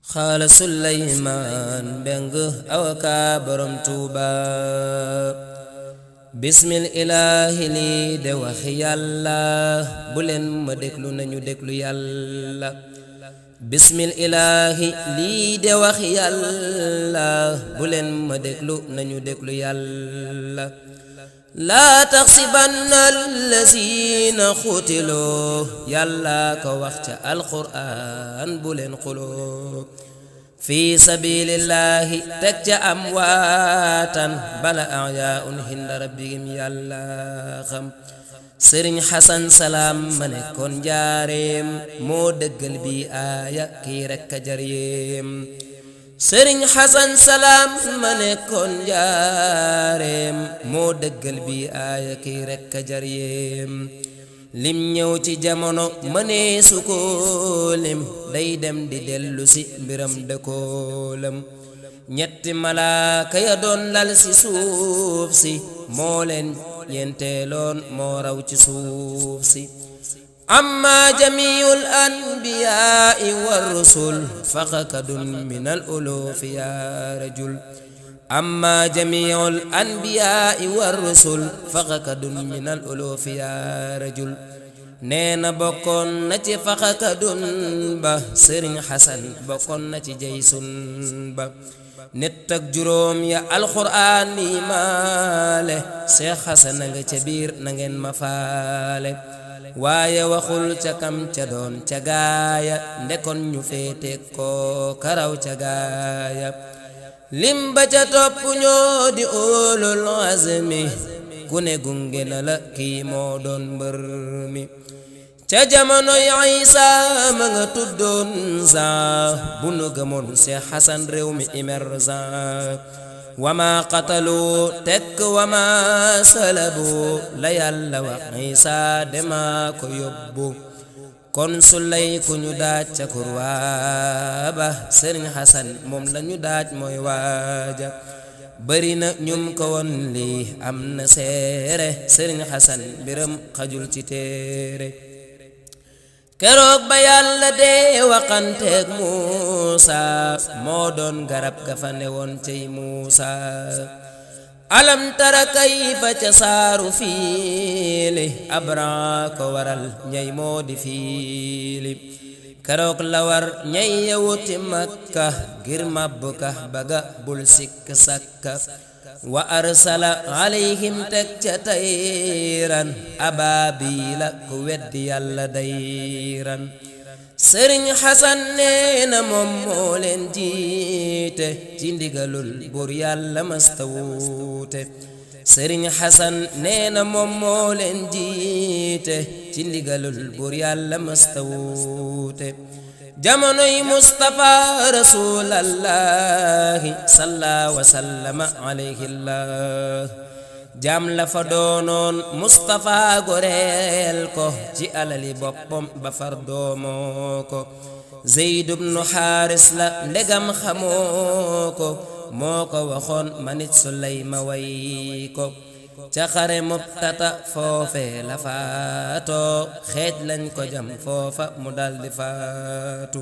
xaala Suleymaan Mbeng awaka borom Tuuba bismil ilaahi lii de wax yàlla bu leen ma déglu nañu déglu yàlla bismil ilaahi lii de wax yàlla bu leen ma déglu nañu déglu yàlla laa taxsibanna allaziina xutiloo yàlla ko wax ca alquraan bu leen xuloo fi sabilillahi teg ca amwaatan bala ahyaa'un hinda rabbihim yàlla xam sëriñ xasan salaam ma nekkoon njaareem moo dëggal bi aaya kii rekk a jar yéem sëriñ xasan salaam ma nekkoon njaareem moo dëggal bi aaya kii rekk a jar yéem lim ñëw ci jamono mënee su ko lim day dem di dellu si mbiram dëkkoolam ñetti malaaka ya doon lal si suuf si moo leen ñeenteeloon moo raw ci suuf si amma jamiul anbiyaa'i war rusul faqakadun minal ulufi ya rajul amma jamiul anbiyaa'i war rusul faqakadun minal ulufi ya rajul neena bokkoon na ci faqakadun ba sëriñ xasan bokkoon na ci jaysun ba nit ak juróom ya alxuraan yi maale seex xasan nga ca biir na ngeen ma faale waaye waxul ca kam ca doon ca gaaya ndekon ñu féete ko karaw ca gaaya lim ba ca topp ñoo di ulul azmi ku ne gunge na la kii moo doon mbër mi ca jamonoy Isa ma nga tuddoon Zaa bu nu gëmoon Seex Xasan réew mi émergent wama qatalu tekk wama salabu la yàlla wax Isa dema ko yóbbu kon su lay ku ñu daaj ca kurwaaba sëriñ Xasan moom lañu daaj mooy waaja bari na ñum ko woon lii am na seere sëriñ Xasan mbiram xajul ci téere keroog ba yàlla dee waxanteeg Muusa moo doon garab ga fa newoon cey Muusa alam tara kayfa ca saaru fiili Abra ko waral ñay moo di fiili keroog la war ñay yewuti Makka ngir mabbu ka baga bul sikk sakka wa arsala alayhim teg ca tayran abaabila ku weddi yàlla dayran sëriñ xasan neena moom moo leen jiite ci ndigalul buur yàlla mastawute sëriñ xasan neena moom moo leen jiite ci ndigalul buur yàlla mastawute jamonoy Mustafa rasulallahi salla wa sallama alayhillah jaam la fa doonoon Mustafa goreel ko ci alali boppam ba far doomoo ko Zeyd ibnu Xaaris la ndegam xamoo ko moo ko waxoon manit Sulayma way ko ca xare Mu'tata foofe la faatoo xeej lañ ko jam foofa mu daldi faatu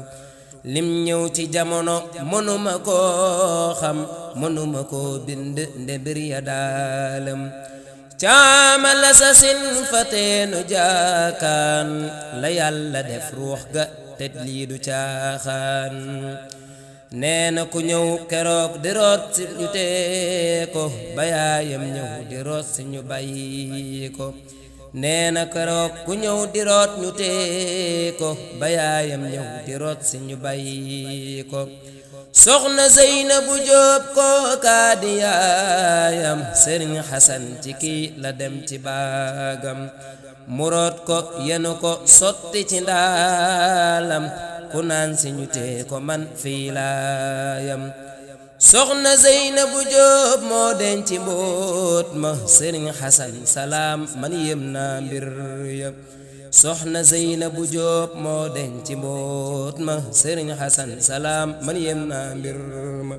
lim ñëw ci jamono mënuma koo xam mënuma koo bind nde mbir ya daalam caama la sa sin fa teenu jaakaan la yàlla def ruux ga te lii du caaxaan neena ku ñëw keroog di root si ñu tee ko ba yaayam ñëw di root si ñu bàyyi ko neena keroog ku ñëw di root ñu tee ko ba yaayam ñëw di root si ñu bàyyi ko soxna Zeynabu Jóob kookaa di yaayam sëriñ Xasan ci kii la dem ci baagam mu root ko yenu ko sotti ci ndaalam ku naan si ñu tee ko man fii laayam soxna Zeynabu Jóob moo denc mbóot ma sëriñ Xasan salaam man yem naa mbir ya soxna Zeynabu Jóob moo denc mbóot ma sëriñ Xasan salaam man yem naa mbir ma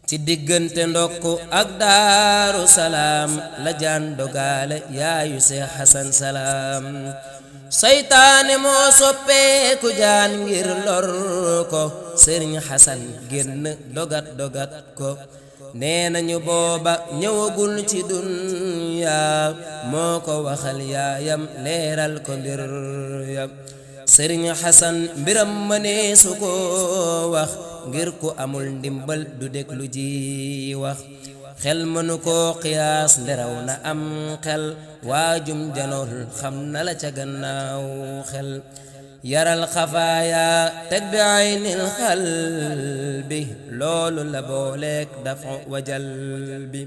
ci diggante ndokku ak Daaru Salaam la jaan dogaale yaayu Seex Xasan salaam saytaane moo soppeeku jaan ngir lor ko sëriñ Xasan génn dogat ko nee nañu booba ñëwagul ci dunya moo ko waxal yaayam leeral ko mbir ya sëriñ Xasan mbiram mënee su ko wax ngir ku amul ndimbal du déglu ji wax xel mënu ko qiyaas nderaw na am xel waajum janool xam na la ca gannaaw xel yaral xafaaya teg bi aynil xalbi loolu la booleek dafa wajal bi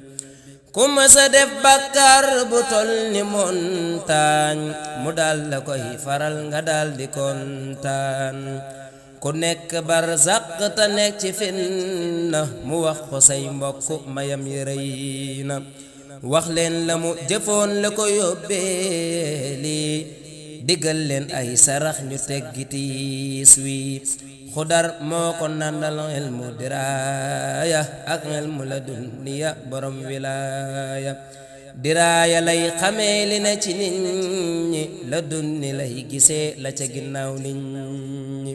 ku mësa def bàkkaar bu tol ni montagne mu dal la koy faral nga dal di kontaan ku nekk barzaq ta nekk ci finna mu wax ko say mbokk mayam yi rëy na wax leen la mu jëfoon la ko yóbbee lii diggal leen ay sarax ñu teggi tiis wi xudar moo ko nandal ilmu diraaya ak ilmu la duniya borom wilaaya diraaya lay xamee li ne ci nit ñi la dunni lay gisee la ca ginnaaw nit ñi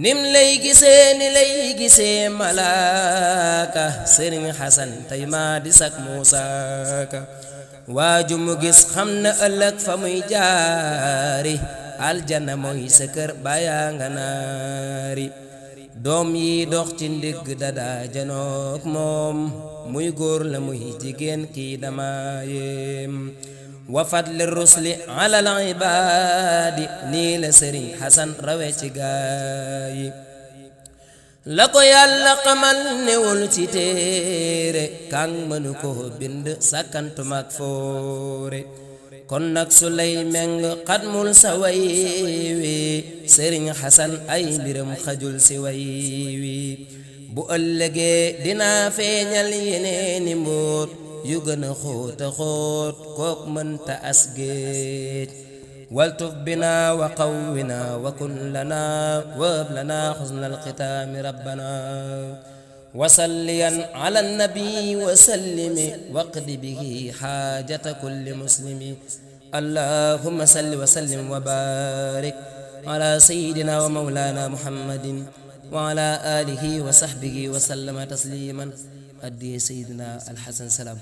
nim lay gisee ni lay gisee malaaka sëriñ Xasan tey maa di sak muusaaka waaju mu gis xam na ëllëg fa muy jaari aljana mooy sa kër bàyyaa nga naari doom yi dox ci ndigg dadaa janook moom muy góor la muy jigéen kii dama yéem wa fadli rusli ala al ibaadi nii la sëriñ Xasan rawe ci gaayi la ko yàlla xamal newul ci téere kàng mënu ko bind sàkkantumak foore kon nag su lay meng xatmul sa way wi sëriñ Xasan ay mbiram xajul si way wi bu ëllëgee dinaa feeñal yeneeni mbóot yu gën a xóota xóot kook mënta asgeej waltuf bina wa qawwina wa kun lana wab lana xusnal xitaami rabbana wasalliyan ala nabi wa sallimi waqdi bihi xaajata kulli muslimi allahumma salli wa sallim wa barik ala sayyidina wa mawlana muhammadin wa ala alihi wa sahbihi wa sallama tasliman addi sayyidina alxasan salaam